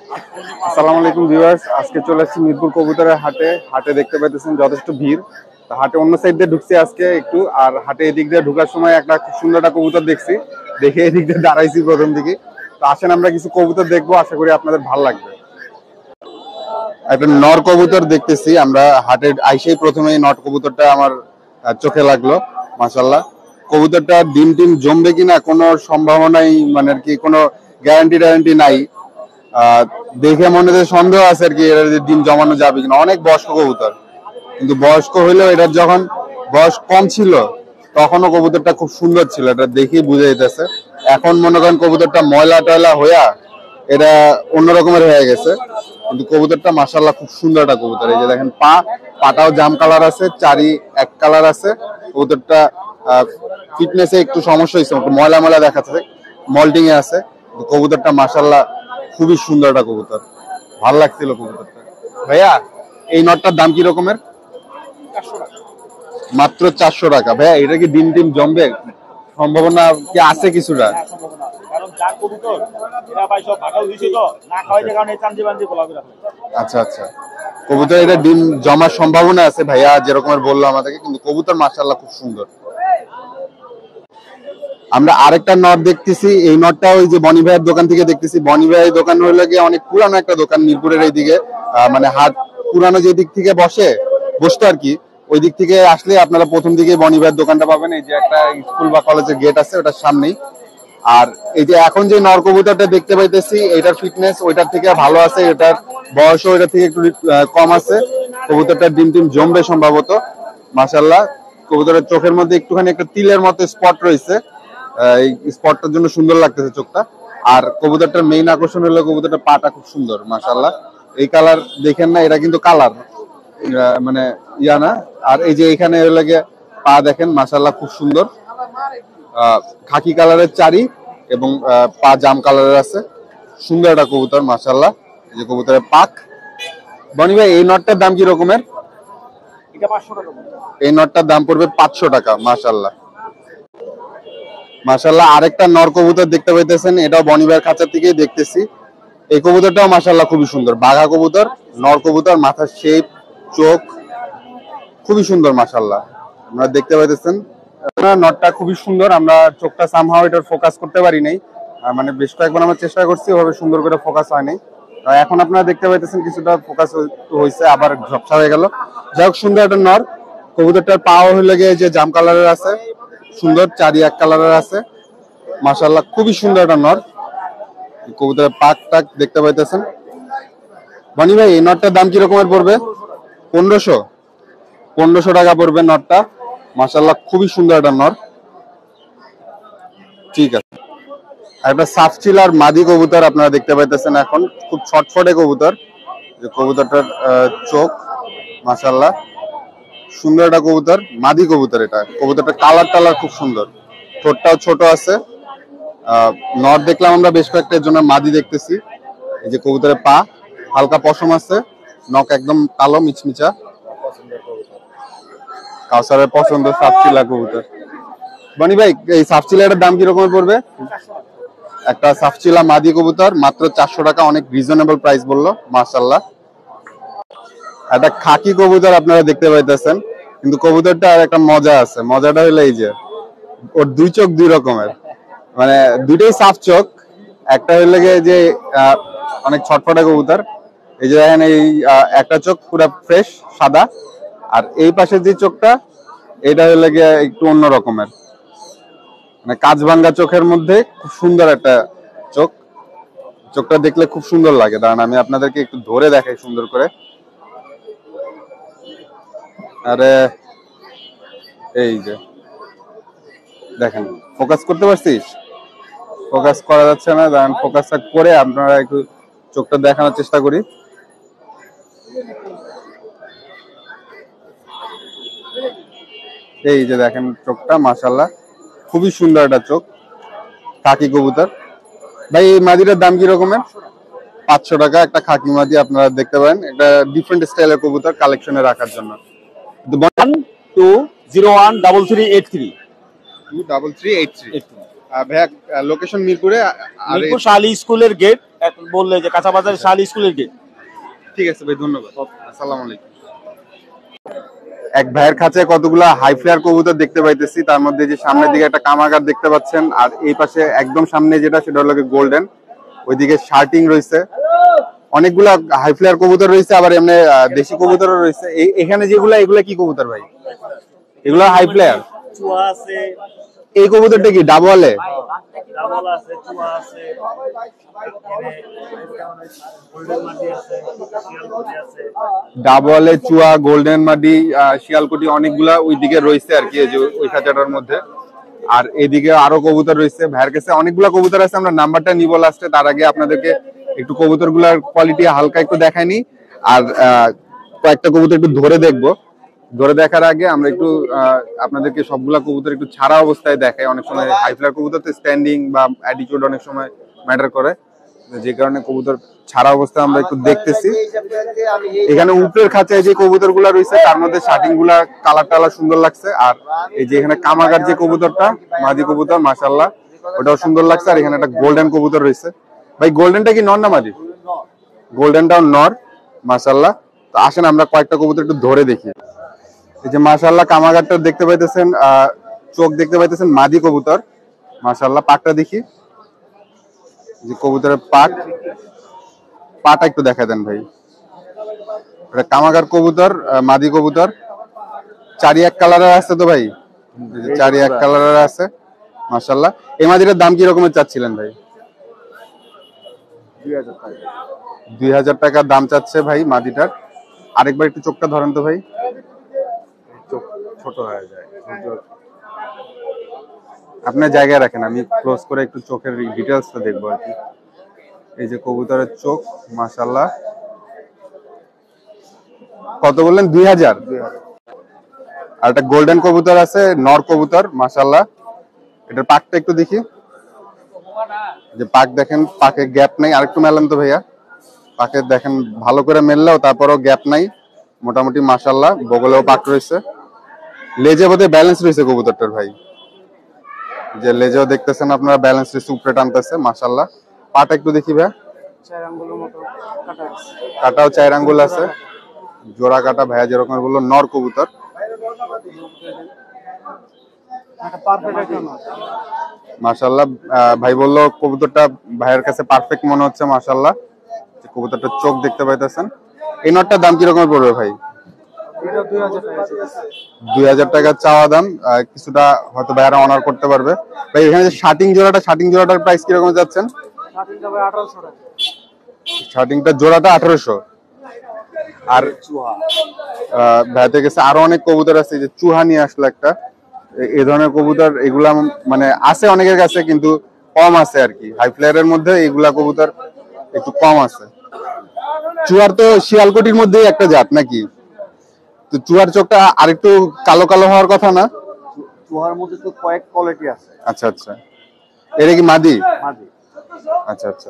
আসসালামু আলাইকুম ভিউয়ার্স, আজকে চলে আসছি মিরপুর কবুতরের হাটে। হাটে দেখতে পাইতেছেন যথেষ্ট ভিড়। তো হাটে অন্য সাইড দিয়ে ঢুকছি আজকে একটু, আর হাটে এদিক দিয়ে ঢোকার সময় একটা খুব সুন্দর একটা কবুতর দেখছি, দেখে এদিক দিয়ে দাঁড়াইছি প্রথম দিকে। তো আসেন আমরা কিছু কবুতর দেখবো, আশা করি আপনাদের ভালো লাগবে। একটা নর কবুতর দেখতেছি আমরা হাটে আইসেই, প্রথমে নট কবুতরটা আমার চোখে লাগলো। মাশাআল্লাহ, কবুতরটা ডিম টিম জমবে কিনা কোনো সম্ভাবনাই, মানে আর কি কোনো গ্যারান্টি নাই। দেখে মনে হচ্ছে সন্দেহ আছে আর কি, এর ডিম জমানো যাবে কিনা। অনেক বয়স্ক কবুতর, কিন্তু বয়স্ক হইলেও এটার যখন বয়স কম ছিল তখনও কবুতরটা খুব সুন্দর ছিল, এটা দেখেই বুঝে যেতেছে। এখন মনে করেন কবুতরটা ময়লা টয়লা হইয়া এটা অন্যরকমের হয়ে গেছে, কিন্তু কবুতরটা মাশাআল্লাহ খুব সুন্দর একটা কবুতর। এই যে দেখেন পাটাও জাম কালার আছে, চারি এক কালার আছে। কবুতরটা ফিটনেসে একটু সমস্যা হয়েছে, ময়লা ময়লা দেখাচ্ছে, মল্টিং এ আছে। কবুতরটা মাশাআল্লাহ খুবই সুন্দর একটা কবুতর, ভালো লাগছিল কবুতরটা। ভাইয়া, এই নটটার দাম কি রকমের? মাত্র 400 টাকা। ভাইয়া, এটা কি ডিম টিম জমবে, সম্ভাবনা কি আছে কিছুটা? আচ্ছা আচ্ছা, কবুতর এটা ডিম জমার সম্ভাবনা আছে ভাইয়া যেরকমের বললো আমাদেরকে, কিন্তু কবুতর মাশাআল্লাহ খুব সুন্দর। আমরা আরেকটা নট দেখতেছি, এই নটটা ওই যে বনি ভাইয়ের দোকান থেকে দেখতেছি। বনি ভাইয়ের দোকান হইলে গিয়ে অনেক পুরানো একটা দোকান মিরপুরের এইদিকে, মানে হাট পুরানো যে দিক থেকে বসতো আর কি, ওই দিক থেকে আসলে আপনারা প্রথম দিকে বনি ভাইয়ের দোকানটা পাবেন। এই যে একটা স্কুল বা কলেজের গেট আছে ওটার সামনেই। আর এই যে এখন যে নর কবুতরটা দেখতে পাইতেছি, এটার ফিটনেস ওইটার থেকে ভালো আছে, এটার বয়সও ওইটার থেকে একটু কম আছে। কবুতরটার ডিম টিম জমবে সম্ভবত। মাশাআল্লাহ, কবুতরের চোখের মধ্যে একটুখানি একটা তিলের মতো স্পট রয়েছে, এই স্পটটার জন্য সুন্দর লাগতেছে চোখটা। আর কবুতরটার মেইন আকর্ষণ হলো কবুতরটার পাটা খুব সুন্দর মাশাআল্লাহ। এই কালার দেখেন না, এটা কিন্তু কালার মানে ইয়া না। আর এই যে এখানে লাগে পা দেখেন মাশাআল্লাহ খুব সুন্দর, খাকি কালারের চারি এবং পা জাম কালারের আছে। সুন্দর একটা কবুতর মাশাআল্লাহ। এই যে কবুতরের পাক। বনি ভাই, এই নটটার দাম কি রকমের? এই নটটার দাম পড়বে 500 টাকা। মাশাআল্লাহ মাশাআল্লাহ, আরেকটা নর কবুতর দেখতে পাইতেছেন, এটাও বনি ভাইয়ের খাঁচা থেকেই দেখতেছি। এই কবুতরটাও মাশাআল্লাহ খুবই সুন্দর, বাঘা কবুতর, নর কবুতর, মাথার শেপ, চোখ খুবই সুন্দর মাশাআল্লাহ। আমরা দেখতে পাইতেছেন নটটা খুবই সুন্দর। আমরা চোখটা সামহাও এটার ফোকাস করতে পারি নাই, মানে বেশ কয়েকবার আমরা চেষ্টা করছি, ওভাবে সুন্দর করে ফোকাস হয় নাই। এখন আপনারা দেখতে পাইতেছেন কিছুটা ফোকাস হয়েছে, আবার ঝপসা হয়ে গেল। যাই হোক, সুন্দর একটা নর। কবুতরটার পাও হয়ে লেগে যে জাম কালারের আছে, সুন্দর চারি এক কালারের আছে মাশাআল্লাহ, খুবই সুন্দর একটা নর। কবুতরের পাক টাক দেখতে পাইতেছেন। বনি ভাই, এই নটটার দাম কি রকমের পড়বে? 1500 টাকা পড়বে নটটা। মাশাআল্লাহ খুবই সুন্দর একটা নর। ঠিক আছে, একটা সাফচিল আর মাদি কবুতর আপনারা দেখতে পাইতেছেন, এখন খুব ছটফটে কবুতর। যে কবুতরটার চোখ মাশাআল্লাহ সুন্দর একটা কবুতর, মাদি কবুতর। এটা কবুতরটা কালার টালার খুব সুন্দর, ঠোঁটটাও ছোট আছে। নর দেখলাম আমরা বেশ কয়েকটার জন্য, মাদি দেখতেছি। এই যে কবুতরের পা হালকা পশম আছে, নখ একদম কালো মিচমিচা, কাউসারের পছন্দ সাফচিলা কবুতর। বনি ভাই, এই সাফচিলাটার দাম কিরকম পড়বে? একটা সাফচিলা মাদি কবুতর মাত্র 400 টাকা, অনেক রিজনেবল প্রাইস বললো মাশাআল্লাহ। একটা খাকি কবুতর আপনারা দেখতে পাইতেছেন, কিন্তু কবুতরটা আর একটা মজা আছে। মজাটা হলো এই যে ওর দুই চোখ দুই রকমের, মানে দুইটাই সাফ চোখ। একটা হইলে যে অনেক ছটফটে কবুতর। এই যে দেখেন, এই একটা চোখ পুরো ফ্রেশ সাদা, আর এই পাশের যে চোখটা এটা হইলে গিয়ে একটু অন্য রকমের, মানে কাঁচ ভাঙ্গা চোখের মধ্যে খুব সুন্দর একটা চোখ। চোখটা দেখলে খুব সুন্দর লাগে। দাঁড়ান আমি আপনাদেরকে একটু ধরে দেখাই সুন্দর করে। আরে এই যে দেখেন, ফোকাস করতে পারছিস? ফোকাস করা যাচ্ছে না, দাঁড়ান ফোকাসটা করে আপনারা একটু চোখটা দেখানোর চেষ্টা করি। এই যে দেখেন চোখটা মাশাআল্লাহ খুবই সুন্দর একটা চোখ, খাকি কবুতর। ভাই, এই মাদিটার দাম কি রকমের? 500 টাকা একটা খাকি মাদি আপনারা দেখতে পারেন। একটা ডিফারেন্ট স্টাইলের কবুতর কালেকশনে রাখার জন্য। 1201383 23383। ভাইয়া, লোকেশন মিরপুরে, মিরপুর শালী স্কুলের গেট বললে যে কাঁচা বাজারের শাল স্কুলের গেট। ঠিক আছে ভাই, ধন্যবাদ। আসসালামু আলাইকুম। এক ভাইয়ের কাছে কতগুলা হাই ফ্লায়ার কবুতর দেখতে পাইতেছি, তার মধ্যে যে সামনের দিকে একটা কামাগার দেখতে পাচ্ছেন, আর এই পাশে একদম সামনে যেটা সেটা হলো গোল্ডেন, ওইদিকে শার্টিং রয়েছে, অনেকগুলা হাই ফ্লায়ার কবুতর রয়েছে, আবার এমনি দেশি কবুতরও রয়েছে। এখানে যেগুলা, এগুলা কি কবুতর ভাই? এগুলা হাই ফ্লায়ার। চুয়া আছে, এই কবুতরটা কি ডাবলে? ডাবল আছে, চুয়া আছে, গোল্ডেন মাটি আছে, শিয়ালকুটি আছে। ডাবলে, চুয়া, গোল্ডেন মাডি, শিয়ালকুটি অনেকগুলা ওইদিকে রয়েছে আর কি, এই যে ওই খাঁচাটার মধ্যে। আর এদিকে আরো কবুতর রয়েছে। ভাইয়ের কাছে অনেকগুলা কবুতর আছে, আমরা নাম্বারটা নিব লাস্টে। তার আগে আপনাদেরকে একটু কবুতর গুলার কোয়ালিটি হালকা একটু দেখাইনি, আর কয়েকটা কবুতর একটু ধরে দেখবো। ধরে দেখার আগে আমরা একটু আপনাদেরকে সবগুলা কবুতর একটু ছাড়া অবস্থায় দেখাই। অনেক সময় হাই ফ্লায়ার কবুতর তো স্ট্যান্ডিং বা অ্যাটিটিউড অনেক সময় ম্যাটার করে, যে কারণে কবুতর ছাড়া অবস্থায় আমরা একটু দেখতেছি। এখানে উপরের খাঁচায় যে কবুতর গুলা রয়েছে তার মধ্যে শার্টিং গুলা কালার টালার সুন্দর লাগছে। আর এই যে এখানে কামাগার যে কবুতরটা, মাদি কবুতর, মাশাআল্লাহ, ওটাও সুন্দর লাগছে। আর এখানে একটা গোল্ডেন কবুতর রয়েছে। ভাই গোল্ডেনটা কি নর না মাদি? গোল্ডেনটাও নর, মাশাআল্লাহ। তো আসেন আমরা কয়েকটা কবুতর একটু ধরে দেখি। এই যে মাশাআল্লাহ কামাগারটা দেখতে পাইতেছেন, চোখ দেখতে পাইতেছেন, মাদি কবুতর, মাশাআল্লাহ। পাকটা দেখি, যে কবুতরের পাটা একটু দেখা দেন ভাই। এটা কামাগার কবুতর, মাদি কবুতর, চারি এক কালারের আছে তো ভাই, চারি এক কালারের আছে, মাশাআল্লাহ। এই মাদিটার দাম কি রকমের চাচ্ছিলেন ভাই? 2000 টাকা দাম চাচ্ছে ভাই মাদিটার। আরেকবার একটু চোখটা ধরেন তো ভাই, চোখ ছোট হয়ে যায়, আপনার জায়গায় রাখেন, আমি ক্লোজ করে একটু চোখের ডিটেলসটা দেখবো আর কি। এই যে কবুতরের চোখ, মাশাআল্লাহ। কত বললেন? 2000। আর একটা গোল্ডেন কবুতর আছে, নর কবুতর, মাশাআল্লাহ। এটার পাকটা একটু দেখি, যে পাক দেখেন, পাকে গ্যাপ নাই। আরেকটু মেলান তো ভাইয়া, পাকে দেখেন ভালো করে মেললেও তারপরও গ্যাপ নাই, মোটামুটি মাশাআল্লাহ। বগলেও পাক রয়েছে, লেজে বোধহয় ব্যালেন্স রয়েছে কবুতরটার ভাই, যে লেজেও দেখতেছেন আপনারা ব্যালেন্স রয়েছে, উপরে টানতেছে, মাশাআল্লাহ। পাটা একটু দেখি ভাইয়া, কাটাও 4 আঙ্গুল আছে, জোড়া কাটা। ভাইয়া যেরকম বললো নর কবুতর, মাশাআল্লাহ। ভাই বললো কবুতরটা ভাইয়ের কাছে পারফেক্ট মনে হচ্ছে, মাশাআল্লাহ। কবুতরটার চোখ দেখতে পাইতেছেন। এই নটটার দাম কিরকম পড়বে ভাই? 2000 টাকা চাওয়া দাম, কিছুটা হয়তো ভাইয়ারা অনার করতে পারবে। ভাই এখানে যে শার্টিং জোড়াটার প্রাইস কিরকম যাচ্ছেন? শার্টিংটা জোড়াটা 1800। আর ভাইয়াদের কাছে আরো অনেক কবুতর আছে, যে চুহা নিয়ে আসলো একটা, এই ধরনের কবুতর। এগুলা মানে আছে অনেকের কাছে, কিন্তু কম আছে আর কি। হাই ফ্লায়ারের মধ্যে এগুলা কবুতর একটু কম আছে। চুয়ার তো শিয়ালকুটির মধ্যেই একটা জাত নাকি? তো চুয়ার চোখটা আরেকটু কালো কালো হওয়ার কথা না? চুয়ার মধ্যে তো কয়েক কোয়ালিটি আছে। আচ্ছা আচ্ছা, এটা কি মাদি? মাদি। আচ্ছা আচ্ছা,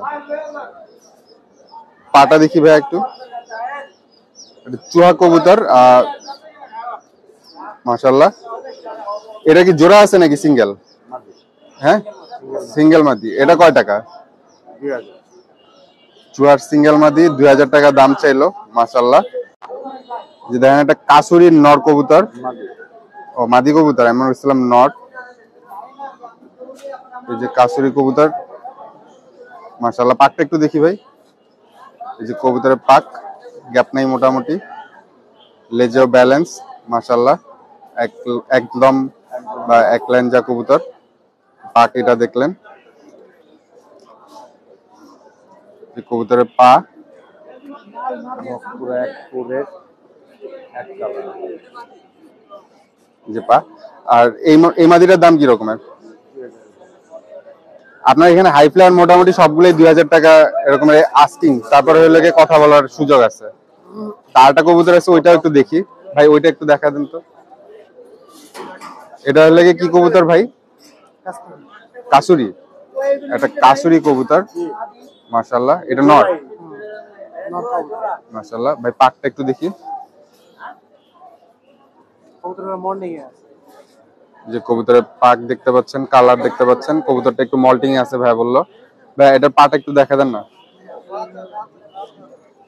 পাটা দেখি ভাই একটু। চুহা কবুতর, মাশাআল্লাহ। এটা কি জোড়া আছে নাকি সিঙ্গেল? হ্যাঁ, সিঙ্গেল মাদি। এটা কয় টাকা? 2000। চুয়ার সিঙ্গেল মাদি 2000 টাকা দাম চাইলো, মাশাআল্লাহ। যে দেখেন একটা কাসুরির নর কবুতর, ও মাদি কবুতর, আমি বলছিলাম নর। এই যে কাসুরি কবুতর, মাশাআল্লাহ। পাকটা একটু দেখি ভাই। এই যে কবুতরের পাক, গ্যাপ নাই মোটামুটি, লেজেও ব্যালেন্স, মাশাআল্লাহ। একদম বা এক লাইন যা কবুতর, পাক এটা দেখলেন। কবুতরের পা যে পা। আর এই মাদিটার দাম কি রকমের? আপনার এখানে হাই ফ্লায়ার মোটামুটি সবগুলোই 2000 টাকা এরকম আস্কিং, তারপরে হলে কথা বলার সুযোগ আছে। তারটা কবুতর আছে, ওইটাও একটু দেখি ভাই, ওইটা একটু দেখা দেন তো। এটা হলে কি কবুতর ভাই? কাসুরি, একটা কাসুরি কবুতর, মাশাআল্লাহ। এটা নর, মাশাআল্লাহ। ভাই পাকটা একটু দেখি, যে কবুতরের পাক দেখতে পাচ্ছেন, কালার দেখতে পাচ্ছেন। কবুতরটা একটু মল্টিং আছে ভাই বললো। ভাই এটার পাটা একটু দেখা দেন না।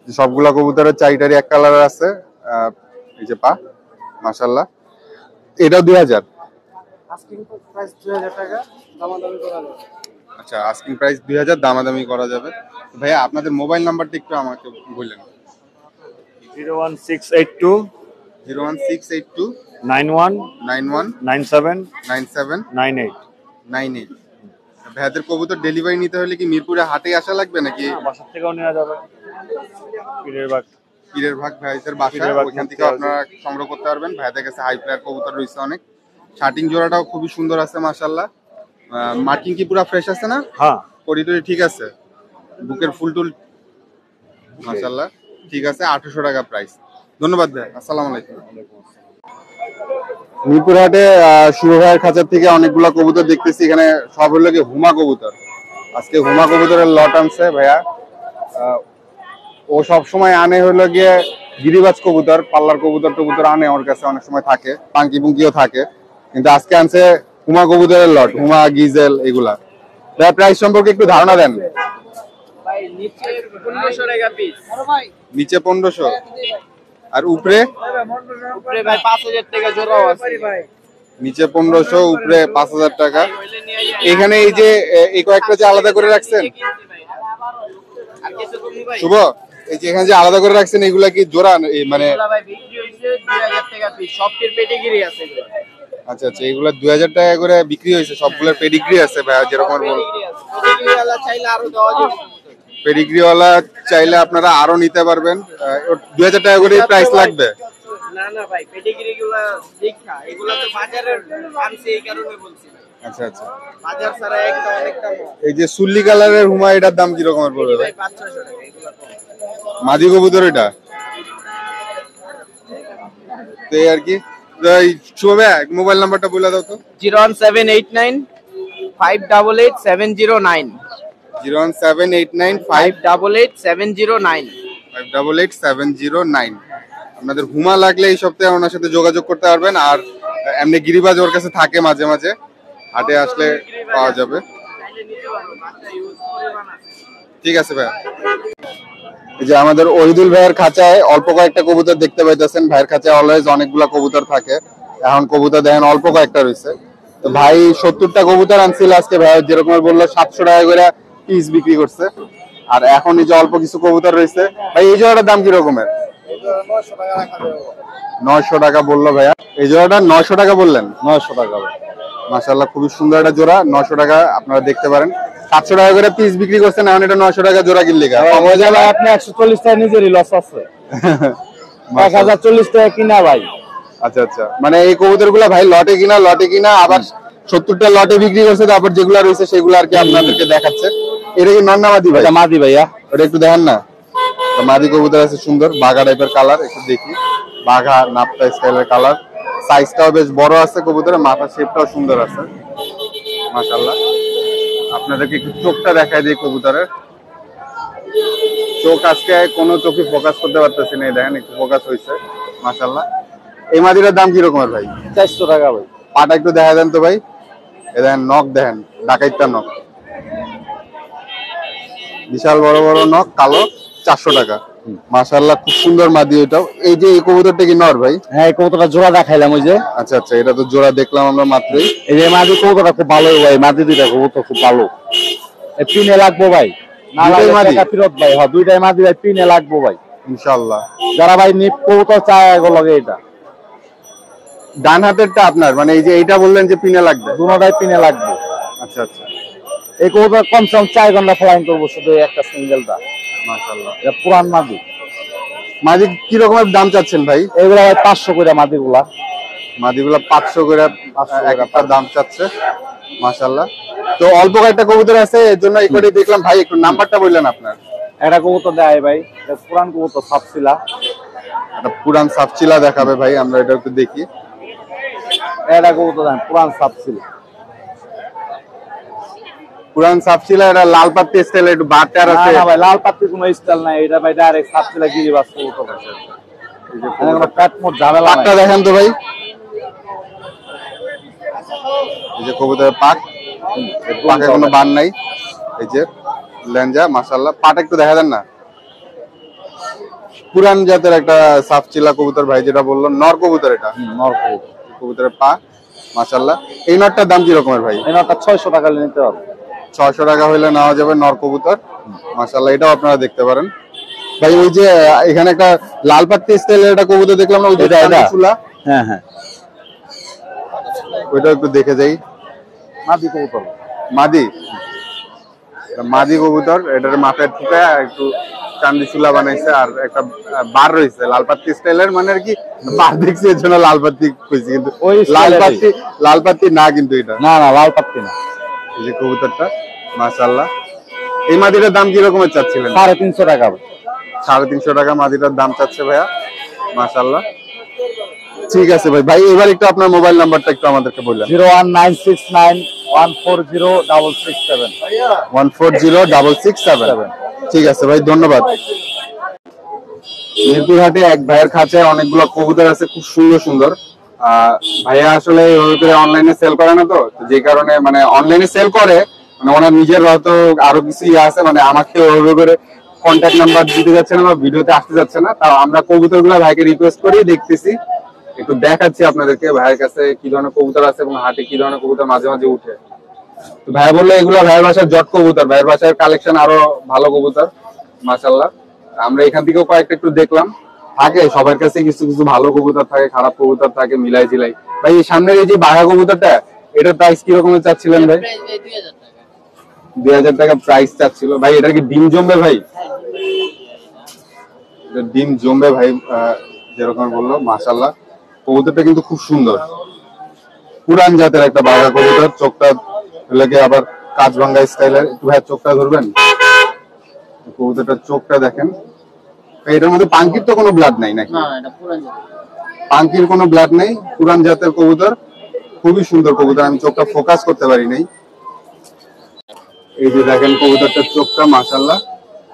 সবগুলা কবুতরের চারিটারই এক কালার আছে। এই যে পা, মাশাআল্লাহ। এটাও 2000। আস্কিং প্রাইস 2000 টাকা, দামাদামি করা যাবে। আচ্ছা, আস্কিং প্রাইস 2000, দামাদামি করা যাবে। ভাইয়া আপনাদের মোবাইল নাম্বারটা একটু আমাকে বললেন। 01682 01682 91 91 97 97 98। 98। ভাইয়াদের কবুতর ডেলিভারি নিতে হলে কি মিরপুরে হাটে আসা লাগবে নাকি বাসা থেকেও নেওয়া যাবে। পীরের ভাগ ভাইদের বাসা, ওইখান থেকে আপনারা সংগ্রহ করতে পারবেন। ভাইদের কাছে হাই ফ্লায়ার কবুতর রয়েছে অনেক। শার্টিং জোড়াটাও খুবই সুন্দর আছে মাশাআল্লাহ। মার্কিং কি পুরো ফ্রেশ আছে না? হ্যাঁ, করিডোরে ঠিক আছে, বুকের ফুল টুল মাশাআল্লাহ ঠিক আছে। 800 টাকা প্রাইস। ধন্যবাদ ভাই, আসসালামু আলাইকুম। মিরপুর হাটে শুভ ভাইয়ের খাঁচার থেকে অনেকগুলা কবুতর দেখতেছি। এখানে সব হলো কি হুমা কবুতর। আজকে হুমা কবুতরের লট আনছে ভাইয়া। ও সব সময় আনে হলো গিয়ে গিরিবাজ কবুতর, পাল্লার কবুতর টবুতর আনে, ওর কাছে অনেক সময় থাকে, পাঙ্কি পুঙ্কিও থাকে। কিন্তু আজকে আনছে হুমা কবুতরের লট, হুমা গিজেল এগুলা। ভাই প্রাইস সম্পর্কে একটু ধারণা দেন। ভাই নিচে 1500 টাকা পিস, নিচে 1500 আর উপরে উপরে ভাই 5000 টাকা জোড়াও আছে ভাই। নিচে 1500, উপরে 5000 টাকা। এখানে এই যে এই কয়েকটা যে আলাদা করে রাখছেন আর কিছু কমই ভাই? শুভ, এই যে এখানে যে আলাদা করে রাখছেন এগুলা কি জোড়া মানে? এগুলা ভাই বিক্রি হইছে 2000 টাকা পিস, সবটির পেডিগ্রি আছে এগুলো। আচ্ছা আচ্ছা, এগুলা 2000 টাকা করে বিক্রি হয়েছে, সবগুলোর পেডিগ্রি আছে ভাই, যেরকম বল। পেডিগ্রি वाला চাইলে আরো দেওয়া যাবে। পেডিগ্রিওয়ালা চাইলে আপনারা আরো নিতে পারবেন। 2000 টাকা করে প্রাইস লাগবে। না না ভাই, পেডিগ্রি গুলা দেখা, এগুলা তো বাজারের আনছে এই কারণে বলছি। আচ্ছা আচ্ছা, বাজার ছাড়া একটা অনেকটা এই যে সুল্লি কালারের হুমা, এটার দাম কি রকমের পড়বে ভাই? ভাই 500 টাকা এগুলা কম। মাদি কবুতর এটা তো এই আর কি। শুভ ভাই মোবাইল নাম্বারটা বলে দাও তো। 01789 588 709 01789 588 709। 588 709। আপনাদের হুমা লাগলে এই সপ্তাহে ওনার সাথে যোগাযোগ করতে পারবেন। আর এমনি গিরিবাজ ওর কাছে থাকে মাঝে মাঝে, হাটে আসলে পাওয়া যাবে। ঠিক আছে ভাই। এই যে আমাদের ওহিদুল ভাইয়ের খাঁচায় অল্প কয়েকটা কবুতর দেখতে পাইতেছেন। ভাইয়ের খাঁচায় অলওয়েজ অনেকগুলা কবুতর থাকে, এখন কবুতর দেখেন অল্প কয়েকটা রয়েছে। তো ভাই 70টা কবুতর আনছিল আজকে। ভাই যেরকম বললো 700 টাকা করে পিস বিক্রি করছে। আর এখন এই যে অল্প কিছু কবুতর রয়েছে। ভাই এই জোড়াটার দাম কি রকমের? 900 টাকা বললো ভাইয়া। এই জোড়াটা 900 টাকা বললেন? 900 টাকা। মাশাআল্লাহ, খুবই সুন্দর একটা জোড়া। 900 টাকা আপনারা দেখতে পারেন। 700 টাকা করে পিস বিক্রি করছেন, এখন এটা 900 টাকা জোড়া কিনলে হয়ে যাবে আপনি 140 টাকা নিজেরই লস আছে। 1040 টাকা কিনা ভাই। আচ্ছা আচ্ছা, মানে এই কবুতর গুলা ভাই লটে কিনা আবার 70টা লটে বিক্রি করছে। তারপর যেগুলা রয়েছে সেগুলো আর কি আপনাদেরকে দেখাচ্ছে। এটা কি নর না মাদি ভাই? এটা মাদি ভাইয়া। ওটা একটু দেখেন না। মাদি কবুতর আছে সুন্দর, বাঘা টাইপের কালার, একটু দেখি। বাঘা নাপটা স্টাইলের কালার, সাইজটাও বেশ বড় আছে কবুতরের, মাথা শেপটাও সুন্দর আছে মাশাআল্লাহ। আপনাদেরকে একটু চোখটা দেখাই দিই কবুতরের। চোখ আজকে কোনো চোখে ফোকাস করতে পারতেছি না, দেখেন একটু ফোকাস হয়েছে মাশাআল্লাহ। এই মাদিটার দাম কি রকমের ভাই? 400 টাকা ভাই। পাটা একটু দেখা দেন তো ভাই। এ দেখেন নখ, দেখেন ডাকাইতা নখ, বিশাল বড় বড় নখ, কালো। 400 টাকা মাশাআল্লাহ, খুব সুন্দর মাদি এটাও। এই যে এই কবুতরটা কি নর ভাই? হ্যাঁ, এই কবুতরটা জোড়া দেখাইলাম ওই যে। আচ্ছা আচ্ছা, এটা তো জোড়া দেখলাম আমরা মাত্রই। এই যে মাদি কবুতরটা খুব ভালো ভাই, মাদি দুইটা কবুতর খুব ভালো। এই পিনে লাগবো ভাই, না দুইটাই লাগলে মাদি? টাকা ফেরত ভাই। হ্যাঁ, দুইটাই মাদি ভাই, পিনে লাগবো ভাই ইনশাআল্লাহ। যারা ভাই নিপ কবুতর চায় এগো লাগে। এটা ডান হাতেরটা আপনার, মানে এই যে এইটা বললেন যে পিনে লাগবে? দুটোটাই পিনে লাগবে। আচ্ছা আচ্ছা, এই কবুতর কমসে কম 4 ঘন্টা ফ্লাইং করবো শুধু একটা সিঙ্গেলটা। মাশাআল্লাহ। এটা পুরান মাদি। মাদি কি রকমের দাম চাচ্ছেন ভাই? এগুলা ভাই 500 করে মাদিগুলা। মাদিগুলা 500 করে এক একটা দাম চাচ্ছে মাশাআল্লাহ। তো অল্প কয়েকটা কবুতর আছে, এর জন্য এই করে দেখলাম। ভাই একটু নাম্বারটা বললেন আপনার। একটা কবুতর দেয় ভাই, এটা পুরান কবুতর সাপছিলা। একটা পুরান সাপচিলা দেখাবে ভাই, আমরা এটা একটু দেখি। এটা কবুতর দেন পুরান সাপছিলা। পুরান সাপচিলা, এটা লাল পাত্তি স্টাইল, একটু বাটার আছে। না ভাই, লাল পাত্তি কোনো স্টাইল নাই, এটা ভাই ডাইরেক্ট সাপছিলা গিরিবাজ কবুতর আছে। এখানে কোনো প্যাট মোট ঝামেলা পাকটা নাই। দেখেন তো ভাই, এই যে কবুতরের পাক, পাকে কোনো বান নাই। এই যে লেঞ্জা মাশাআল্লাহ। পাটা একটু দেখা দেন না। পুরান জাতের একটা সাফচিলা কবুতর ভাই যেটা বললো, নর কবুতর এটা। নর কবুতর। কবুতরের পা মাশাআল্লাহ। এই নরটার দাম কি রকমের ভাই? এই নরটা 600 টাকা নিতে হবে। 600 টাকা হইলে নেওয়া যাবে নর কবুতর মাশাআল্লাহ। এটাও আপনারা দেখতে পারেন ভাই। ওই যে এখানে একটা লাল পাত্তি স্টাইলের একটা কবুতর দেখলাম না, ওই যে চুলা। হ্যাঁ হ্যাঁ, ওইটা একটু দেখে যাই। মাদি কবুতর। মাদি, মাদি কবুতর। এটার মাথায় ঠুকে একটু চান্দি চুলা বানাইছে আর একটা বার রয়েছে লাল পাত্তি স্টাইলের, মানে আর কি বার দেখছি এর জন্য লাল পাত্তি কইছি, কিন্তু ওই লাল পাত্তি না কিন্তু এটা। না না, লাল পাত্তি না। এই যে কবুতরটা মাশাআল্লাহ। এই মাদিটার দাম কি রকমের চাচ্ছিলেন? 350 টাকা। 350 টাকা মাদিটার দাম চাচ্ছে ভাইয়া মাশাআল্লাহ। ঠিক আছে ভাই। ভাই এবার একটু আপনার মোবাইল নাম্বারটা একটু আমাদেরকে বললেন। 01969140667। 140667। ঠিক আছে ভাই, ধন্যবাদ। মিরপুর হাটে এক ভাইয়ের খাঁচায় অনেকগুলো কবুতর আছে, খুব সুন্দর সুন্দর। ভাইয়া আসলে অনলাইনে সেল করে না, তো যে কারণে মানে অনলাইনে সেল করে, মানে ওনার নিজের হয়তো আরো কিছু ইয়ে আছে, মানে আমাকে ওইভাবে করে কন্ট্যাক্ট নাম্বার দিতে যাচ্ছে না বা ভিডিওতে আসতে যাচ্ছে না। তাও আমরা কবুতর গুলা ভাইকে রিকোয়েস্ট করেই দেখতেছি, একটু দেখাচ্ছি আপনাদেরকে ভাইয়ের কাছে কি ধরনের কবুতর আছে এবং হাটে কি ধরনের কবুতর মাঝে মাঝে উঠে। তো ভাইয়া বললো এগুলো ভাইয়ের বাসার জট কবুতর, ভাইয়ের বাসার কালেকশন আরো ভালো কবুতর মাশাআল্লাহ। আমরা এখান থেকেও কয়েকটা একটু দেখলাম। থাকে সবার কাছে কিছু কিছু ভালো কবুতর থাকে, খারাপ কবুতর থাকে, মিলাই ঝিলাই। ভাই এই সামনের এই যে বাঘা কবুতরটা, এটার প্রাইস কি রকমের চাচ্ছিলেন ভাই? 2000 টাকা প্রাইস চাচ্ছিল ভাই। এটা কি ডিম জমবে ভাই? ডিম জমবে ভাই যেরকম বললো মাশাআল্লাহ। কবুতরটা কিন্তু খুব সুন্দর, পুরান জাতের একটা বাঘা কবুতর। চোখটা লেগে আবার কাঁচভাঙ্গা স্টাইলের। একটু ভাই চোখটা ধরবেন, কবুতরটার চোখটা দেখেন। এটার মধ্যে পাঙ্কির তো কোনো ব্লাড নাই নাকি? পাঙ্কির কোনো ব্লাড নেই, পুরান জাতের কবুতর, খুবই সুন্দর কবুতর। আমি চোখটা ফোকাস করতে পারি নাই। এই যে দেখেন কবুতরটার চোখটা মাশাআল্লাহ,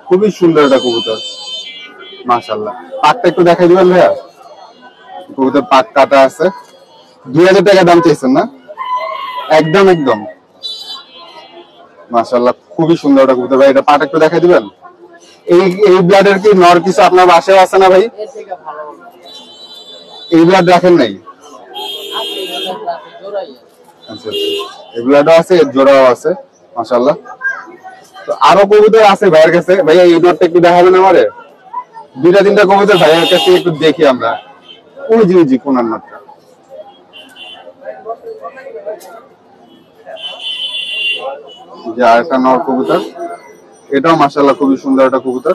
খুবই সুন্দর একটা কবুতর মাশাআল্লাহ। পাকটা একটু দেখাই দিবেন ভাইয়া? কবুতর পাক কাটা আছে। 2000 টাকা দাম চাইছেন না? একদম একদম মাশাআল্লাহ, খুবই সুন্দর একটা কবুতর ভাই। এটা পাটা একটু দেখাই দিবেন? এই ব্লাডের কি নর কিছু আপনার বাসায় আছে না ভাই? এই ব্লাড রাখেন নাই? আচ্ছা, এই ব্লাডও আছে, জোড়াও আছে মাশাআল্লাহ। তো আরো কবুতর আছে ভাইয়ের কাছে। ভাইয়া এই নরটা একটু দেখাবেন আমারে? 2-3টা কবুতর ভাইয়ের কাছে একটু দেখি আমরা। ওই জি কোনার নরটা। যে আরেকটা নর কবুতর, এটাও মাশাআল্লাহ খুবই সুন্দর একটা কবুতর।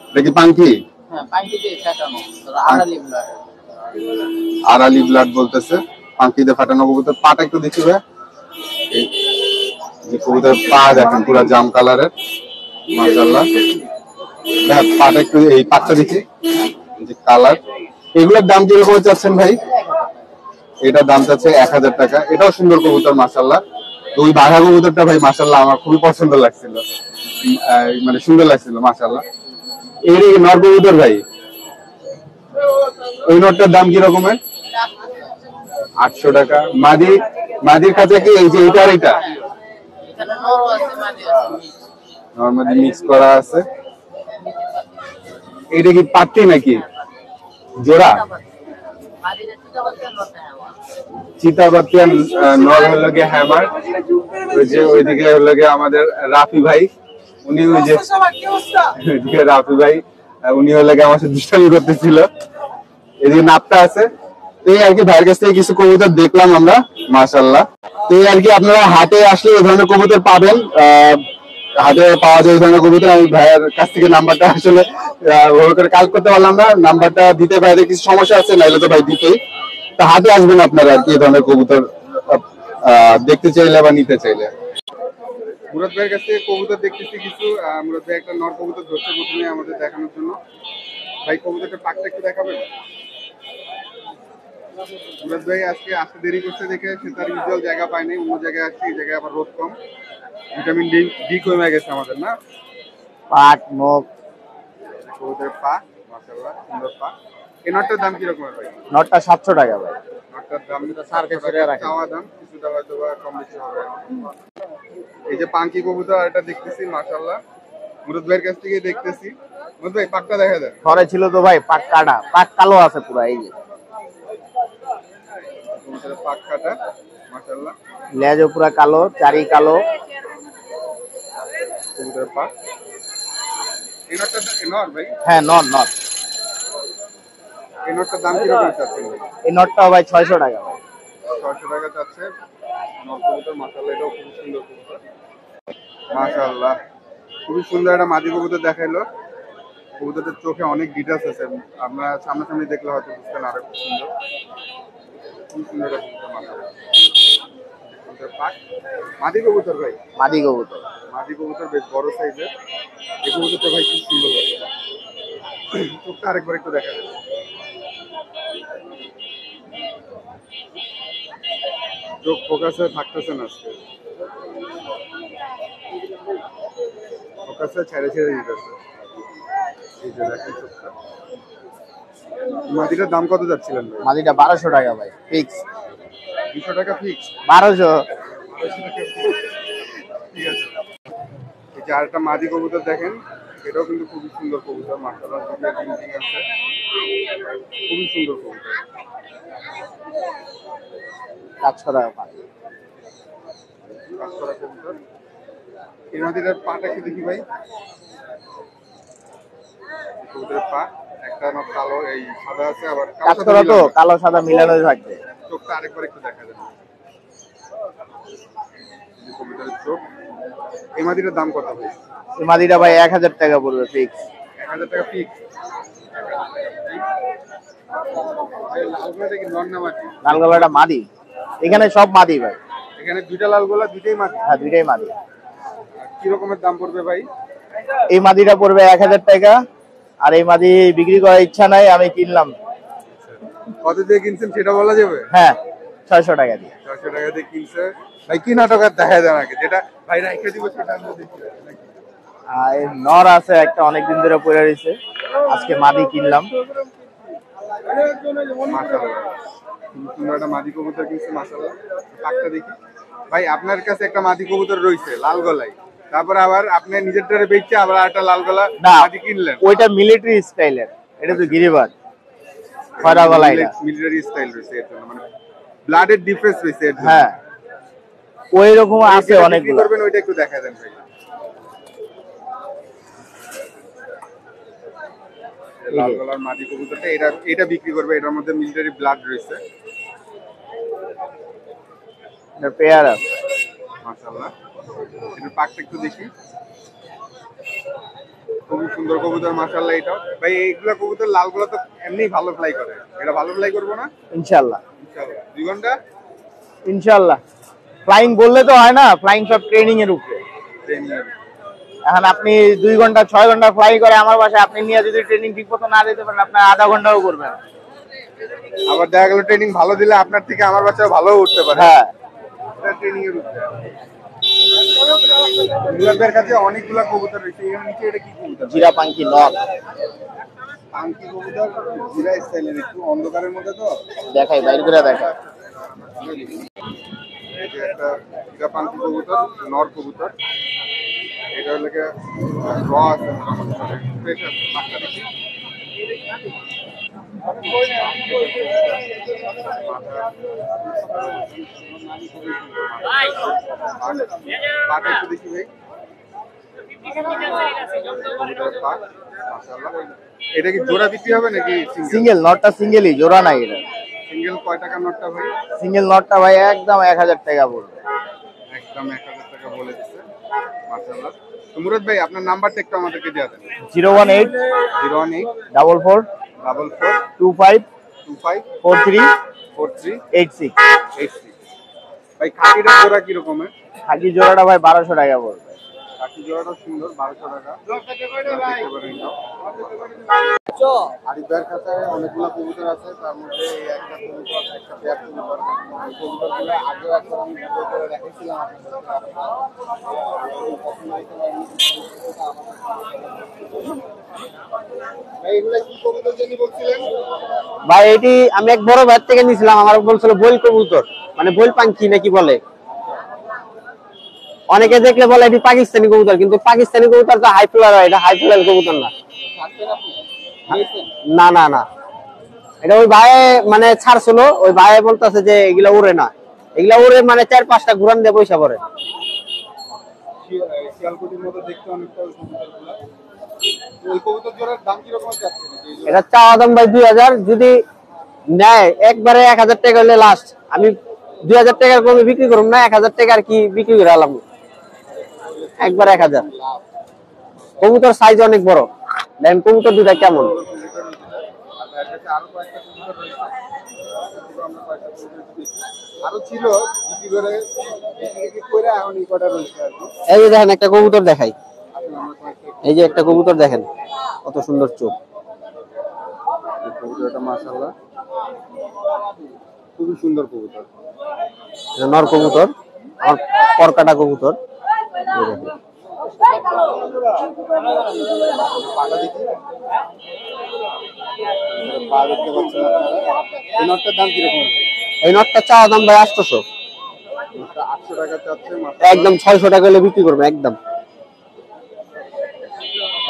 এটা কি পাঙ্কি? হ্যাঁ, পাঙ্কিতে ফাটানো আড়ালি ব্লাড। আড়ালি ব্লাড বলতেছে, পাঙ্কিতে ফাটানো কবুতর। পাটা একটু দেখি ভাই। এই যে কবুতর পা দেখেন পুরো জাম কালারের মাশাআল্লাহ। ভাই পাটা একটু, এই পাটটা দেখি, যে কালার। এগুলোর দাম কি রকম চাচ্ছেন ভাই? এটার দাম চাচ্ছে 1000 টাকা। এটাও সুন্দর কবুতর মাশাআল্লাহ। তো ওই বাঘা কবুতরটা ভাই মাশাআল্লাহ আমার খুবই পছন্দ লাগছিল, মানে সুন্দর লাগছিল মাশাআল্লাহ। এর নর কবুতর ভাই, ওই নরটার দাম কি রকমের? 800 টাকা। মাদির কাছে কি এই যে এটা আর এটা এখানে নরও আছে, মাদি আছে, নরমালি মিক্স করা আছে। এটা কি পাত্তি নাকি জোড়া? চিতাবাতিয়ান নর হলো গিয়ে হ্যামার। ওই যে ওইদিকে হলো গিয়ে আমাদের রাফি ভাই, উনি ওই যে রাফি ভাই, উনি হলো গিয়ে আমার সাথে দুষ্টামি করতেছিল। এদিকে নাপটা আছে। তো এই আর কি ভাইয়ের কাছ থেকে কিছু কবুতর দেখলাম আমরা মাশাআল্লাহ। তো এই আর কি আপনারা হাটে আসলে এই ধরনের কবুতর পাবেন, হাটে পাওয়া যায় এই ধরনের কবুতর। আমি ভাইয়ের কাছ থেকে নাম্বারটা আসলে ওভাবে করে কাজ করতে পারলাম না, নাম্বারটা দিতে ভাইদের কিছু সমস্যা আছে, নাইলে তো ভাই দিতেই। তো হাটে আসবেন আপনারা আর কি এই ধরনের কবুতর দেখতে চাইলে বা নিতে চাইলে। মুরাদ ভাইয়ের কাছ থেকে কবুতর দেখতেছি কিছু। মুরাদ ভাই একটা নর কবুতর ধরছে প্রথমে আমাদের দেখানোর জন্য। ভাই কবুতরটা পাকটা একটু দেখাবেন? মুরাদ ভাই আজকে আসতে দেরি করছে দেখে সে তার ইউজুয়াল জায়গা পায়নি, অন্য জায়গায় আসছে। এই জায়গায় আবার রোদ কম, ভিটামিন ডি কমে গেছে আমাদের না। পাট নখ কবুতরের পা মাশাআল্লাহ, সুন্দর পা। এই নটটার দাম কি রকমের ভাই? নটটা 700 টাকা ভাই। নটটার দাম সার্কেল করে রাখেন। চাওয়া দাম কিছুটা হয়তো বা কম বেশি হবে। এই যে পাঙ্কি কবুতর এটা দেখতেছি মাশাআল্লাহ, মুরাদ ভাইয়ের কাছ থেকে দেখতেছি। মুরাদ ভাই পাকটা দেখা যায়। ঘরে ছিল তো ভাই, পাক কাটা, পাক কালো আছে পুরো। এই যে কবুতরের পাক কাটা, মাশাআল্লাহ। লেজও পুরো কালো, চারি কালো। কবুতরের পাক। এই নটটা নর ভাই? হ্যাঁ, নট নট। এই নটটার দাম কিরকম চাচ্ছেন ভাই? এই নটটাও ভাই 600 টাকা ভাই। 600 টাকা চাচ্ছে নর কবুতর। মাশাআল্লাহ, এটাও খুব সুন্দর কবুতর। মাশাআল্লাহ, খুবই সুন্দর একটা মাদি কবুতর দেখাইলো। কবুতরের চোখে অনেক ডিটেলস আছে, আপনারা সামনাসামনি দেখলে হয়তো বুঝতেন আরো খুব সুন্দর। খুব সুন্দর একটা কবুতর, মাশাআল্লাহ। পাক মাদি কবুতর ভাই? মাদি কবুতর। মাদি কবুতর বেশ বড় সাইজের। এই কবুতরটা ভাই খুব সুন্দর লাগে। চোখটা আরেকবার একটু দেখা যাবে। চোখ ফোকাসে থাকতেছে না আজকে, ফোকাসে ছেড়ে ছেড়ে দিতেছে। এই যে দেখেন চোখটা। মাদিটার দাম কত যাচ্ছিলেন ভাই? মাদিটা 1200 টাকা ভাই, ফিক্স। 200 টাকা ফিক্স? 1200। ঠিক আছে। এই যে আরেকটা মাদি কবুতর দেখেন, এটাও কিন্তু খুবই সুন্দর কবুতর, মাশাআল্লাহ। প্রিন্টিং আছে, খুবই সুন্দর কবুতর। 700 টাকা পাক। কাজ করা কবুতর। এই মাদিটার পাটা কি দেখি ভাই? কবুতরের পা একটা আমার কালো, এই সাদা আছে, আবার কাজ করা তো, কালো সাদা মিলানো থাকবে। চোখটা আরেকবার একটু দেখা যাবে। কবুতরের চোখ। এই মাদিটার দাম কত ভাই? এই মাদিটা ভাই 1000 টাকা পড়বে, ফিক্স। 1000 টাকা ফিক্স। লালগোলাটা কি নর না মাদি? লালগোলাটা মাদি। এখানে সব মাদি ভাই। এখানে দুইটা লালগোলা, দুইটাই মাদি? হ্যাঁ, দুইটাই মাদি। কি রকমের দাম পড়বে ভাই? এই মাদিটা পড়বে 1000 টাকা। আর এই মাদি বিক্রি করার ইচ্ছা নাই, আমি কিনলাম। কত দিয়ে কিনছেন সেটা বলা যাবে? হ্যাঁ, 600 টাকা দিয়ে। 600 টাকা দিয়ে কিনছে ভাই। কি নাটক আর দেখা যায় নাকি? যেটা ভাই রাইখে দিব সেটা আমরা দেখি নাকি? আর এই নর আছে একটা, অনেকদিন ধরে পড়ে রয়েছে, আজকে মাদি কিনলাম। মাশাআল্লাহ, সুন্দর একটা মাদি কবুতর কিনছে, মাশাআল্লাহ। পাকটা দেখি ভাই। আপনার কাছে একটা মাদি কবুতর রয়েছে লাল গলায়, তারপর আবার আপনি নিজের টারে বেচছে, আবার একটা লাল গলা মাদি কিনলেন। ওইটা মিলিটারি স্টাইলের, এটা তো গিরিবাজ খয়রা গলা। এটা মিলিটারি স্টাইল রয়েছে, এর জন্য মানে ব্লাডের ডিফারেন্স রয়েছে এর জন্য। হ্যাঁ, ওই রকম আছে অনেকগুলো। করবেন ওইটা একটু দেখা দেন ভাই। লাল গলার মাদি কবুতরটা, এটা বিক্রি করবে। এটার মধ্যে মিলিটারি ব্লাড রয়েছে। এটা পেয়ার আছে, মাশাআল্লাহ। এটার পাকটা একটু দেখি। খুবই সুন্দর কবুতর, মাশাআল্লাহ। এটাও ভাই, এইগুলা কবুতর লালগুলা তো এমনি ভালো ফ্লাই করে, এটা ভালো ফ্লাই করবো না? ইনশাআল্লাহ। ইনশাআল্লাহ 2 ঘন্টা ইনশাআল্লাহ। ফ্লাইং বললে তো হয় না, ফ্লাইং সব ট্রেনিং এর উপরে। এখন আপনি 2 ঘন্টা 6 ঘন্টা ফ্লাই করে আমার বাসায়, আপনি নিয়ে যদি ট্রেনিং ঠিক মতো না দিতে পারেন, আপনার আধা ঘন্টাও করবেন। আবার দেখা গেল ট্রেনিং ভালো দিলে আপনার থেকে আমার বাচ্চা ভালো উঠতে পারে। হ্যাঁ, এটা ট্রেনিং এর উপরে। মুরাদের কাছে অনেকগুলা কবুতর রয়েছে। এর নিচে এটা কি কবুতর? জিরা পাঙ্কি নর। পাঙ্কি কবুতর, জিরা স্টাইলের, একটু অন্ধকারের মধ্যে তো দেখাই, বাইরে করে দেখাই। এই যে একটা জিরা পাঙ্কি কবুতর, নর কবুতর। এটা হলো র আছে, ফ্রেশ আছে। পাকটা দেখি। পাটা একটু দেখি ভাই। এটা কি জোড়া বিক্রি হবে নাকি সিঙ্গেল? নটটা সিঙ্গেলই, জোড়া নাই এটা। সিঙ্গেল কয় টাকা নটটা ভাই? সিঙ্গেল নটটা ভাই একদম 1000 টাকা পড়বে। একদম 1000 টাকা বলে দিচ্ছে, মাশাআল্লাহ। তো মুরাদ ভাই, আপনার নাম্বারটা একটু আমাদেরকে দিয়ে দেন। 018 018 44 44 25 25 43 43 86। 86। ভাই খাকিটা জোড়া কি রকমের? খাকি জোড়াটা ভাই 1200 টাকা পড়বে। খাকি জোড়াটা সুন্দর, 1200 টাকা। দেখতে পারেন এটাও। আরিফ ভাইয়ের কাছে অনেকগুলো কবুতর আছে, তার মধ্যে এই একটা কবুতর, একটা পেয়ার কবুতর। এই কবুতরগুলো আগেও একবার আমি ভিডিও করে রেখেছিলাম ভাই। এগুলো কি কবুতর জানি বলছিলেন ভাই? এটি আমি এক বড় ভাই থেকে নিয়েছিলাম, আমার বলছিল বইল কবুতর, মানে বইল পাঙ্কি নাকি বলে। অনেকে দেখলে বলে এটি পাকিস্তানি কবুতর, কিন্তু পাকিস্তানি কবুতর তো হাই ফ্লায়ার হয়, এটা হাই ফ্লায়ার কবুতর না। না না না, এটা ওই ভাই মানে ছাড়ছিল, ওই ভাই বলতেছে যে এগুলা উড়ে না, এগুলা উড়ে মানে 4-5টা ঘুরান দিয়ে পয়সা পড়ে। শিয়ালকুটির মতো দেখতে অনেকটা ওই কবুতরগুলা। ওই কবুতর জোড়ার দাম কিরকম চাচ্ছেন? এটা চাওয়া দাম ভাই 2000, যদি নেয় একবারে 1000 টাকা হলে লাস্ট। আমি 2000 টাকার কমে বিক্রি করব না, 1000 টাকা আর কি বিক্রি করে আলাম, একবার 1000। কবুতর সাইজ অনেক বড়, দেখেন কবুতর দুটা কেমন। আরো ছিল বিক্রি করে এখন এই কটা রয়েছে আর কি। এই যে দেখেন একটা কবুতর দেখাই, এই যে একটা কবুতর দেখেন কত সুন্দর চোখ। কবুতরটা মাশাআল্লাহ খুবই সুন্দর কবুতর। এটা নর কবুতর, আমার পরকাটা কবুতর। এই দেখেন পাটা দেখি, পা দেখতে পাচ্ছেন আপনারা। এই নটটার দাম কিরকম? এই নটটা চাওয়া দাম ভাই 800, 800 টাকা চাচ্ছে, একদম 600 টাকা হলে বিক্রি করবো, একদম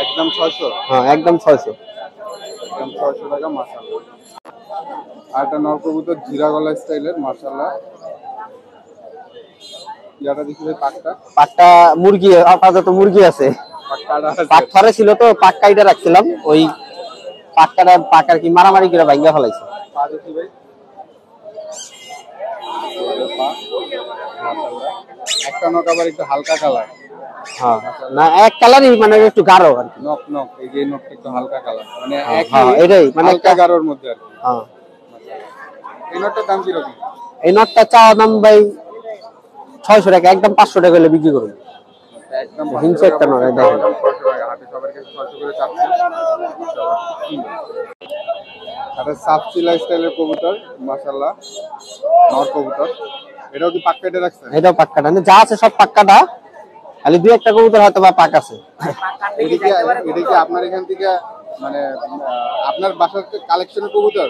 একদম 600। হ্যাঁ একদম 600। একদম 600 টাকা মাশাআল্লাহ। আর একটা নর কবুতর জিরা গলা স্টাইলের মাশাআল্লাহ। ইয়াটা দেখি ভাই পাকটা। পাকটা মুরগি, আপাতত মুরগি আছে, পাক ধরে ছিল তো পাক কাইটা রাখছিলাম, ওই পাকটার পাকার কি মারামারি করে ভাঙ্গা ফেলাইছে। পা দেখি ভাই, একটা নখ আবার একটু হালকা কালার। হ্যাঁ না এক কালারই, মানে একটু গাঢ় আর কি। নখ নখ এই যে নখটা একটু হালকা কালার, মানে হ্যাঁ এটাই মানে হালকা গাঢ়র মধ্যে আর কি। হ্যাঁ এই নটটার দাম কিরকম? এই নটটা চাওয়া দাম ভাই 600 টাকা, একদম 500 টাকা হলে বিক্রি করুন। একদম হিংসা একটা নয়, দেখেন 600 টাকা হাটে সবার কাছে 600 করে চাচ্ছে। আর সাফচিলা স্টাইলের কবুতর মাশাআল্লাহ, নর কবুতর। এটাও কি পাক কেটে রাখছেন? এটাও পাক্কাটা, যা আছে সব পাক্কাটা, খালি 2-1টা কবুতর হয়তো বা পাক আছে। এটা কি আপনার এখান থেকে মানে আপনার বাসার কালেকশনের কবুতর?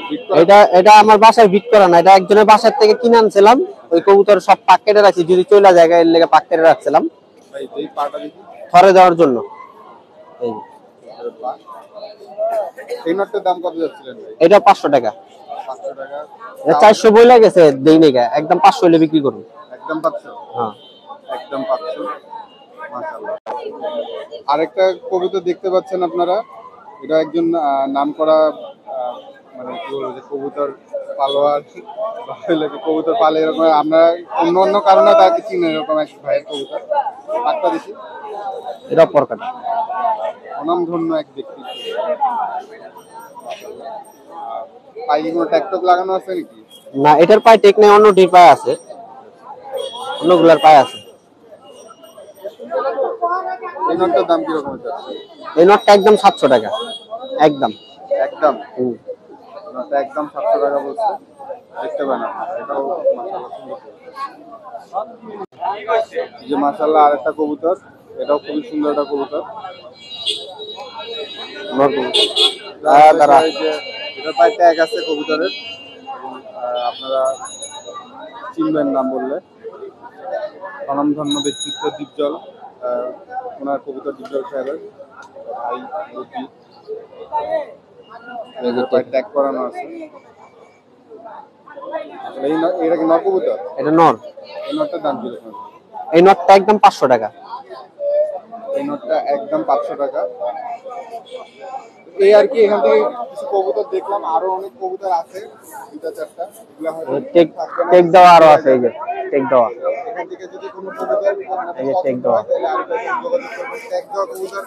এটা আমার বাসায় বিট করা না, এটা একজনের বাসার থেকে কিনে আনছিলাম। ওই কবুতর সব পাক কেটে রাখছি, যদি চলে জায়গায় এর লেগে পাক কেটে রাখছিলাম ভাই এই পাটা দেখি, থরে দেওয়ার জন্য। এই এই নটটার দাম কত যাচ্ছিলেন ভাই? এটা 500 টাকা, 500 টাকা। এটা 400 বইলা গেছে, দেই নাই গা, একদম 500 হলে বিক্রি করুন। একদম 500। হ্যাঁ একদম 500 মাশাআল্লাহ। আরেকটা কবুতর দেখতে পাচ্ছেন আপনারা, এটা একজন নামকরা মানে কি বলবো যে কবুতর পালোয়ার বা কবুতর পালে এরকম, আমরা অন্য অন্য কারণে তাকে চিনি, এরকম এক ভাইয়ের কবুতর। পাকটা দেখি, এটা পরকাটা। অনামধন্য এক ব্যক্তি। পায়ে কোনো ট্যাকটক লাগানো আছে নাকি? না এটার পায়ে টেক নেই, অন্যটির পায়ে আছে, অন্যগুলার পায়ে আছে। এই নটটার দাম কিরকম যাচ্ছে? এই নটটা একদম 700 টাকা, একদম একদম নটটা একদম 700 টাকা বলছে, দেখতে পান আপনারা। এটাও মাশাআল্লাহ সুন্দর। এই যে মাশাআল্লাহ আরেকটা কবুতর, এটাও খুবই সুন্দর একটা কবুতর। নর কবুতর। দাঁড়া, এই যে এটার পায়ে ট্যাগ আছে কবুতরের, আপনারা চিনবেন নাম বললে। অনামধন্য ব্যক্তিত্ব দীপজল, ওনার কবুতর দীপজল সাহেবের ভাই রুটি, পায়ে ট্যাগ করানো আছে। এটা কি নর কবুতর? এটা নর। এই নটটার দাম কিরকম? এই নটটা একদম 500 টাকা। এই নটটা একদম 500 টাকা। এই আর কি, এখান থেকে কিছু কবুতর দেখলাম, আরো অনেক কবুতর আছে 2-4টা, এগুলা হয়তো টেক দেওয়া আরো আছে, এই যে টেক দেওয়া। এখান থেকে যদি কোনো কবুতর এই যে টেক দেওয়া। তাহলে আরো কয়েকজন যোগাযোগ করবেন। ট্যাগ দেওয়া কবুতর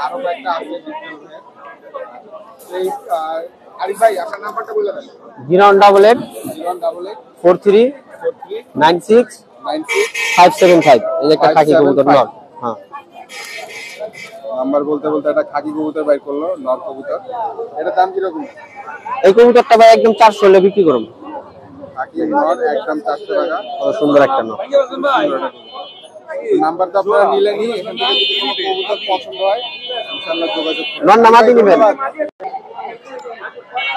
আরো কয়েকটা আছে ডিটেইল হয়ে। এই আরিফ ভাই আপনার নাম্বারটা বলে দেন। 0188 0188 43 43 96 96 575। এই যে একটা খাকি কবুতর নর। হ্যাঁ নাম্বার বলতে বলতে একটা খাকি কবুতর বাইর করলো, নর কবুতর। এটার দাম কিরকম? এই কবুতরটা ভাই একদম 400 হলে বিক্রি করুন। খাকি নর একদম 400 টাকা। কত সুন্দর একটা নর। নাম্বার তো আপনারা নিলেনই, এখান থেকে যদি কোনো কবুতর পছন্দ হয় ইনশাআল্লাহ যোগাযোগ করবেন। নর নামাদি নেবেন।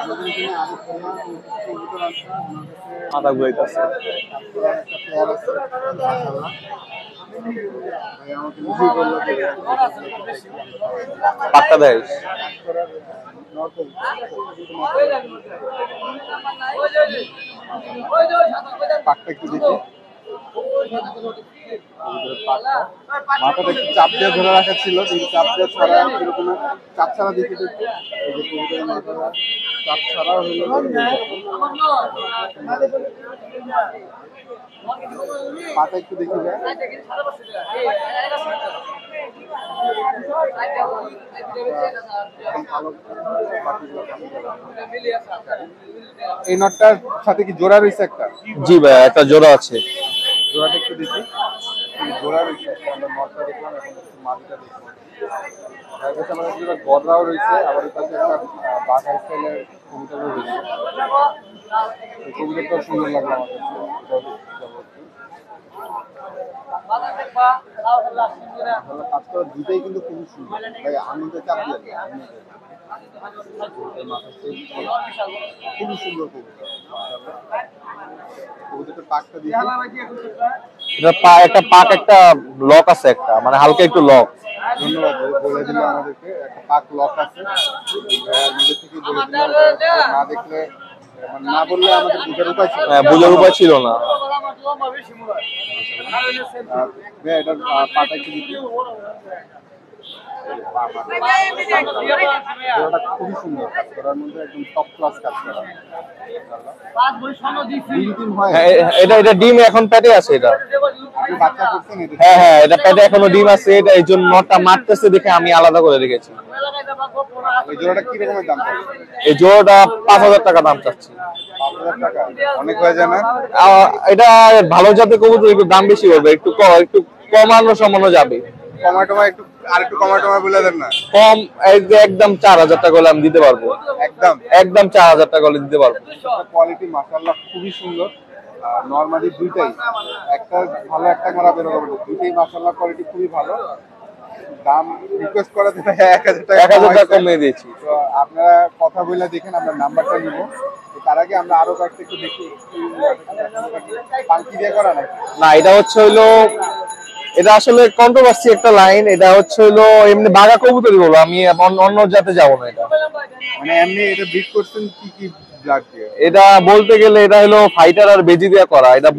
আমাদের এখানে আরো কবুতর আছে, মাথা ঘুরাইতেছে। একটা পেয়ার আছে মাশাআল্লাহ। পাক্কা দেয় পাকটা একটু দেখি। মাথাটা একটু চাপ দিয়ে ধরে রাখা ছিল, কিন্তু চাপ দিয়ে ছাড়া এরকম চাপ ছাড়া দেখে দেখতে এই যে কবুতরের মাথাটা চাপ ছাড়াও হলো। পাটা একটু দেখি যায়। এই নটটার সাথে কি জোড়া রয়েছে একটা? জি ভাই, একটা জোড়া আছে। জোড়াটা একটু দেখি। জোড়া রয়েছে, আমরা নটটা দেখলাম, এখন একটু মাটিটা দেখবো। তার কাছে আমার একটা গড়রাও রয়েছে, আবার এর কাছে একটা বাঘা স্টাইলের কবুতরও রয়েছে। এই কবুতরটাও সুন্দর লাগলো আমার কাছে। কাজ করা দুটাই কিন্তু খুবই সুন্দর ভাই। আমি তো চাপ দিই, খুবই সুন্দর কবুতর। পাকটা দিয়ে একটা পাক, একটা লক আছে, একটা মানে হালকা একটু লক। ধন্যবাদ বলে দিলে আমাদেরকে। একটা পাক লক আছে, নিজে থেকে বলে দিলে। না দেখলে মানে না বললে আমাদের বুঝার উপায় ছিল। হ্যাঁ, বুঝার উপায় ছিল না। এটার পাটা একটু দিচ্ছি। খুবই সুন্দর কাজ করার মধ্যে, একদম টপ ক্লাস কাজ করা। এটা ডিম এখন পেটে আছে। এটা বাচ্চা করছেন? হ্যাঁ হ্যাঁ, এটা পেটে এখনো ডিম আছে। এটা এই জন্য নটটা মারতেছে দেখে আমি আলাদা করে রেখেছি। এই জোড়াটা কি রকমের দাম? এই জোড়াটা 5000 টাকা দাম চাচ্ছি। 5000 টাকা অনেক হয়ে যায় না? এটা ভালো জাতের কবুতর, একটু দাম বেশি হবে। একটু কমানো সমানো যাবে। টমাটো একটু আর একটু টমাটো বলে দেন না। কম এই যে একদম 4000 টাকা হলে আমি দিতে পারবো। একদম 4000 টাকা হলে দিতে পারবো। কোয়ালিটি মাশাআল্লাহ খুবই সুন্দর। নরমালি দুইটাই, একটা ভালো একটা খারাপ, এরকম দুইটাই মাশাআল্লাহ কোয়ালিটি খুবই ভালো। দাম রিকোয়েস্ট করা দিতে 1000 টাকা কমিয়ে দিয়েছি। তো আপনারা কথা বলে দেখেন, আমরা নাম্বারটা নিব। তার আগে আমরা আরো কয়েকটা একটু দেখি। পাঙ্কি দিয়ে করা নাকি? না, এটা হচ্ছে হইলো, এটা আসলে কন্ট্রোভার্সি একটা লাইন। এটা হচ্ছে হইলো এমনি বাঘা কবুতরই বলো, আমি অন্য জাতে যাবো না। এটা মানে এমনি এটা ব্রিড করছেন কি কি ব্লাড দিয়ে? এটা বলতে গেলে এটা হলো ফাইটার আর বেজি দিয়ে করা। এটা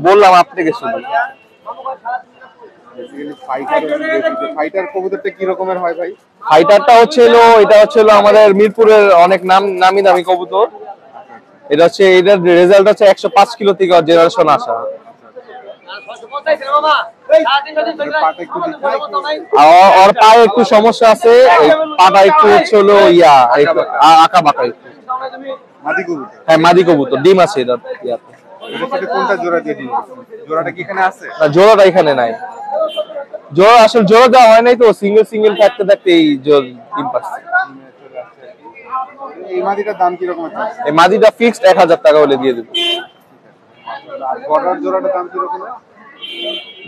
বললাম আপনাকে শুধু। ফাইটার কবুতরটা কি রকমের হয় ভাই? ফাইটারটা হচ্ছে হলো, এটা হচ্ছে হলো আমাদের মিরপুরের অনেক নামি দামি কবুতর। এটা হচ্ছে, এটার রেজাল্ট হচ্ছে 105 কিলো থেকে জেনারেশন আসা। ওর পায়ে একটু সমস্যা আছে, পাটা একটু হচ্ছে হলো আঁকা বাঁকা একটু। হ্যাঁ, মাদি কবুতর, ডিম আছে এটার ইয়াতে। কোনটা জোড়া দিয়ে ডিম? জোড়াটা কি এখানে আছে? না, জোড়াটা এখানে নাই। আসলে জোড়া দেওয়া হয় নাই তো, সিঙ্গেল থাকতে থাকতে এই ডিম পাচ্ছে। এই মাদিটার দাম কি রকম আছে? এই মাদিটা ফিক্সড 1000 টাকা হলে দিয়ে দেব। আর গড়ার জোড়াটার দাম কি রকম?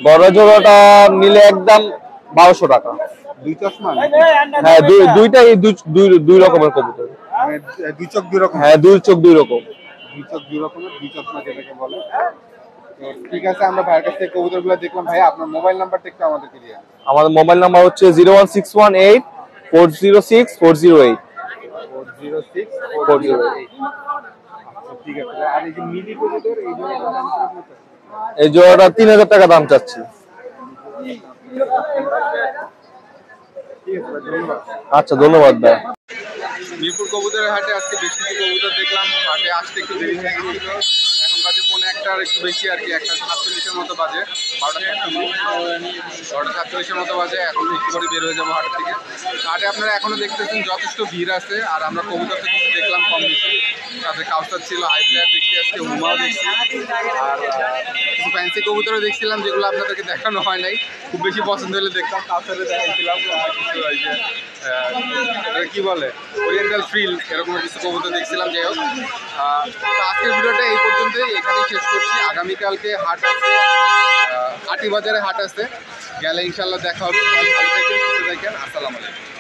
বড় জোড়াটা নিলে একদম 1200 টাকা। দুই চশমা? হ্যাঁ, দুইটাই দুই রকমের কবুতর। মানে দুই চোখ দুই রকম? হ্যাঁ, দুই চোখ দুই রকম। দুই চোখ দুই রকমের, দুই চশমা যেটাকে বলে। ঠিক আছে, আমরা ভাইয়ের কাছ থেকে কবুতরগুলো দেখলাম। ভাই আপনার মোবাইল নাম্বারটা একটু আমাদেরকে দিয়ে। আমাদের মোবাইল নাম্বার হচ্ছে 01618 406 408। 406 408। ঠিক আছে। আর এই যে মিলি কবুতর, এই জোড়াটার দাম কত? এই জোড়াটা 3000 টাকা দাম চাচ্ছি। আচ্ছা, ধন্যবাদ ভাই। মিরপুর কবুতরের হাটে আজকে বেশ কিছু কবুতর দেখলাম। হাটে আসতে একটু দেরি হয়ে গেছিল, এখন বাজে 1:45 একটু বেশি আর কি। 1:47 মতো বাজে, 12:47 মতো বাজে। এখন একটু করে বের হয়ে যাবো হাট থেকে। হাটে আপনারা এখনো দেখতেছেন যথেষ্ট ভিড় আছে। আর আমরা কবুতর তো কিছু দেখলাম কম বেশি, তাতে কাউসার ছিল, হাই প্লেয়ার দেখছি, আজকে হুমাও দেখছি, আর কিছু ফ্যান্সি কবুতরও দেখছিলাম যেগুলো আপনাদেরকে দেখানো হয় নাই। খুব বেশি পছন্দ হলে দেখতাম, কাউসারে দেখাইছিলাম কিছু কি বলে ওরিয়েন্টাল ফ্রিল, এরকম কিছু কবুতর দেখছিলাম। যাই হোক, আজকের ভিডিওটা এই পর্যন্তই, এখানেই শেষ করছি। আগামীকালকে হাট আছে, আটি বাজারে হাট আছে, গেলে ইনশাল্লাহ দেখা হবে। ভালো থাকেন, সুস্থ থাকেন। আসসালামু আলাইকুম।